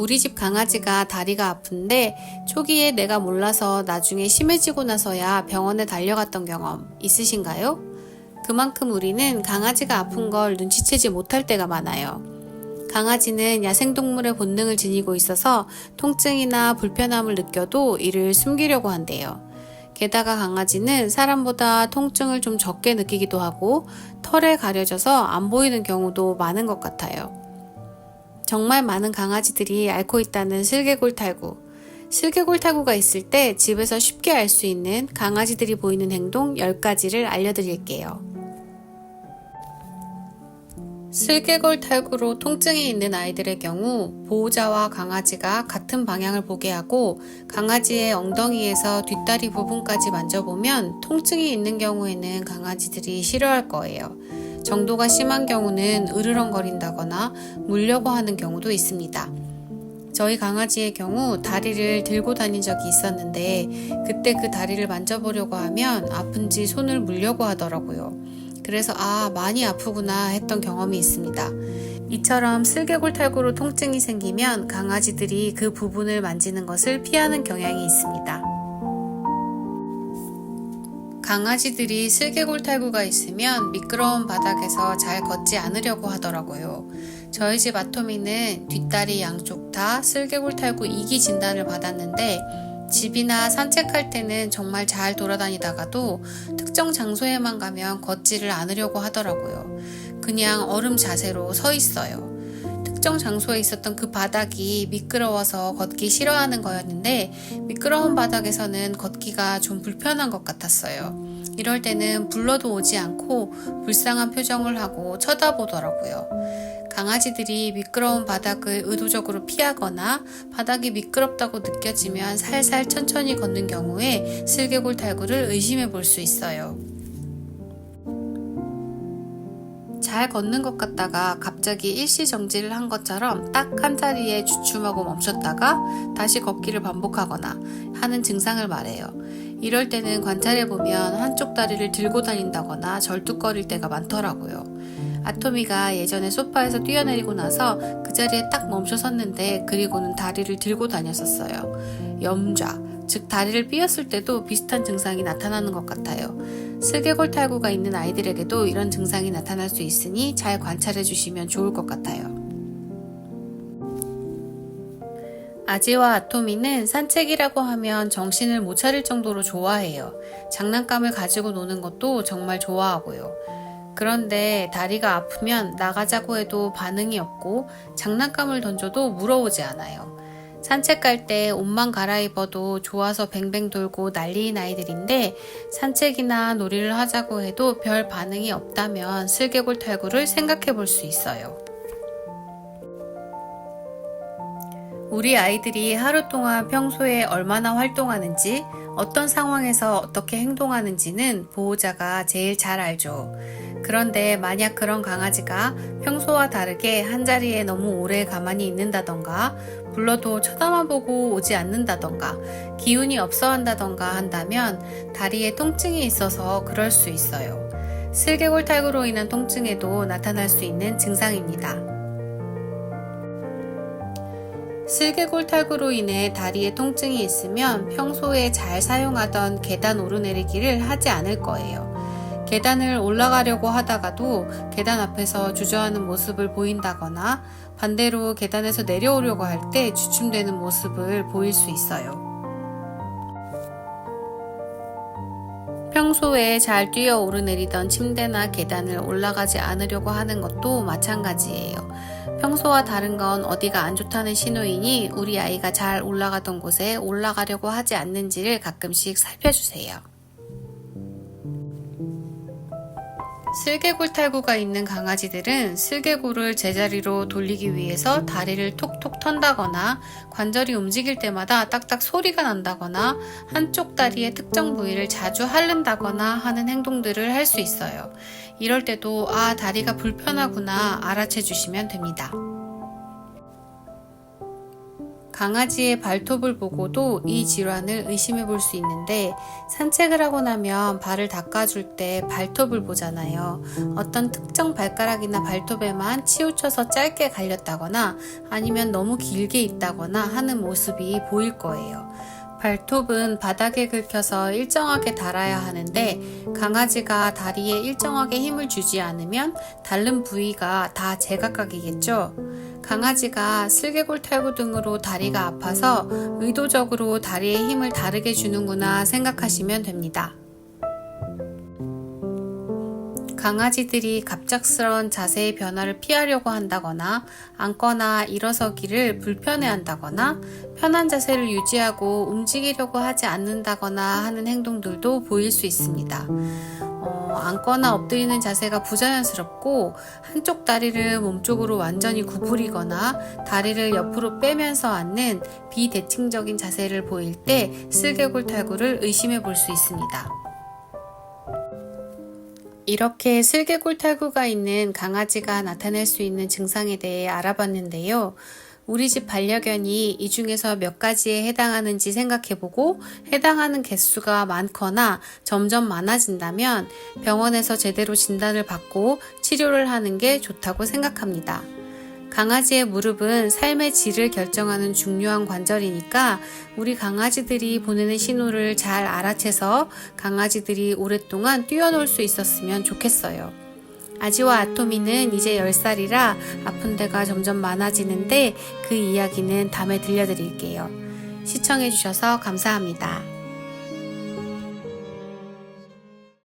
우리 집 강아지가 다리가 아픈데 초기에 내가 몰라서 나중에 심해지고 나서야 병원에 달려갔던 경험 있으신가요? 그만큼 우리는 강아지가 아픈 걸 눈치채지 못할 때가 많아요. 강아지는 야생동물의 본능을 지니고 있어서 통증이나 불편함을 느껴도 이를 숨기려고 한대요. 게다가 강아지는 사람보다 통증을 좀 적게 느끼기도 하고 털에 가려져서 안 보이는 경우도 많은 것 같아요. 정말 많은 강아지들이 앓고 있다는 슬개골탈구. 슬개골탈구가 있을 때 집에서 쉽게 알 수 있는 강아지들이 보이는 행동 10가지를 알려드릴게요. 슬개골탈구로 통증이 있는 아이들의 경우 보호자와 강아지가 같은 방향을 보게 하고 강아지의 엉덩이에서 뒷다리 부분까지 만져보면 통증이 있는 경우에는 강아지들이 싫어할 거예요. 정도가 심한 경우는 으르렁거린다거나 물려고 하는 경우도 있습니다. 저희 강아지의 경우 다리를 들고 다닌 적이 있었는데 그때 그 다리를 만져보려고 하면 아픈지 손을 물려고 하더라고요. 그래서 많이 아프구나 했던 경험이 있습니다. 이처럼 슬개골탈구로 통증이 생기면 강아지들이 그 부분을 만지는 것을 피하는 경향이 있습니다. 강아지들이 슬개골탈구가 있으면 미끄러운 바닥에서 잘 걷지 않으려고 하더라고요. 저희 집 아토미는 뒷다리 양쪽 다 슬개골탈구 2기 진단을 받았는데 집이나 산책할 때는 정말 잘 돌아다니다가도 특정 장소에만 가면 걷지를 않으려고 하더라고요. 그냥 얼음 자세로 서 있어요. 특정 장소에 있었던 그 바닥이 미끄러워서 걷기 싫어하는 거였는데 미끄러운 바닥에서는 걷기가 좀 불편한 것 같았어요. 이럴 때는 불러도 오지 않고 불쌍한 표정을 하고 쳐다보더라고요. 강아지들이 미끄러운 바닥을 의도적으로 피하거나 바닥이 미끄럽다고 느껴지면 살살 천천히 걷는 경우에 슬개골탈구를 의심해 볼 수 있어요. 잘 걷는 것 같다가 갑자기 일시정지를 한 것처럼 딱 한 자리에 주춤하고 멈췄다가 다시 걷기를 반복하거나 하는 증상을 말해요. 이럴 때는 관찰해보면 한쪽 다리를 들고 다닌다거나 절뚝거릴 때가 많더라고요. 아토미가 예전에 소파에서 뛰어내리고 나서 그 자리에 딱 멈춰 섰는데 그리고는 다리를 들고 다녔었어요. 염좌, 즉 다리를 삐었을 때도 비슷한 증상이 나타나는 것 같아요. 슬개골탈구가 있는 아이들에게도 이런 증상이 나타날 수 있으니 잘 관찰해 주시면 좋을 것 같아요. 아지와 아토미는 산책이라고 하면 정신을 못 차릴 정도로 좋아해요. 장난감을 가지고 노는 것도 정말 좋아하고요. 그런데 다리가 아프면 나가자고 해도 반응이 없고 장난감을 던져도 물어오지 않아요. 산책 갈 때 옷만 갈아입어도 좋아서 뱅뱅 돌고 난리인 아이들인데 산책이나 놀이를 하자고 해도 별 반응이 없다면 슬개골탈구를 생각해 볼 수 있어요. 우리 아이들이 하루 동안 평소에 얼마나 활동하는지, 어떤 상황에서 어떻게 행동하는지는 보호자가 제일 잘 알죠. 그런데 만약 그런 강아지가 평소와 다르게 한자리에 너무 오래 가만히 있는다던가, 불러도 쳐다만 보고 오지 않는다던가, 기운이 없어 한다던가 한다면 다리에 통증이 있어서 그럴 수 있어요. 슬개골탈구로 인한 통증에도 나타날 수 있는 증상입니다. 슬개골탈구로 인해 다리에 통증이 있으면 평소에 잘 사용하던 계단 오르내리기를 하지 않을 거예요. 계단을 올라가려고 하다가도 계단 앞에서 주저하는 모습을 보인다거나 반대로 계단에서 내려오려고 할 때 주춤되는 모습을 보일 수 있어요. 평소에 잘 뛰어 오르내리던 침대나 계단을 올라가지 않으려고 하는 것도 마찬가지예요. 평소와 다른 건 어디가 안 좋다는 신호이니 우리 아이가 잘 올라가던 곳에 올라가려고 하지 않는지를 가끔씩 살펴주세요. 슬개골탈구가 있는 강아지들은 슬개골을 제자리로 돌리기 위해서 다리를 톡톡 턴다거나 관절이 움직일 때마다 딱딱 소리가 난다거나 한쪽 다리의 특정 부위를 자주 핥는다거나 하는 행동들을 할 수 있어요. 이럴 때도 다리가 불편하구나 알아채 주시면 됩니다. 강아지의 발톱을 보고도 이 질환을 의심해 볼 수 있는데, 산책을 하고 나면 발을 닦아줄 때 발톱을 보잖아요. 어떤 특정 발가락이나 발톱에만 치우쳐서 짧게 갈렸다거나 아니면 너무 길게 있다거나 하는 모습이 보일 거예요. 발톱은 바닥에 긁혀서 일정하게 달아야 하는데, 강아지가 다리에 일정하게 힘을 주지 않으면 닳는 부위가 다 제각각이겠죠. 강아지가 슬개골 탈구 등으로 다리가 아파서 의도적으로 다리에 힘을 다르게 주는구나 생각하시면 됩니다. 강아지들이 갑작스러운 자세의 변화를 피하려고 한다거나 앉거나 일어서기를 불편해한다거나 편한 자세를 유지하고 움직이려고 하지 않는다거나 하는 행동들도 보일 수 있습니다. 앉거나 엎드리는 자세가 부자연스럽고 한쪽 다리를 몸쪽으로 완전히 구부리거나 다리를 옆으로 빼면서 앉는 비대칭적인 자세를 보일 때 슬개골 탈구를 의심해 볼 수 있습니다. 이렇게 슬개골 탈구가 있는 강아지가 나타낼 수 있는 증상에 대해 알아봤는데요. 우리 집 반려견이 이 중에서 몇 가지에 해당하는지 생각해보고 해당하는 개수가 많거나 점점 많아진다면 병원에서 제대로 진단을 받고 치료를 하는 게 좋다고 생각합니다. 강아지의 무릎은 삶의 질을 결정하는 중요한 관절이니까 우리 강아지들이 보내는 신호를 잘 알아채서 강아지들이 오랫동안 뛰어놀 수 있었으면 좋겠어요. 아지와 아토미는 이제 10살이라 아픈 데가 점점 많아지는데 그 이야기는 다음에 들려드릴게요. 시청해주셔서 감사합니다.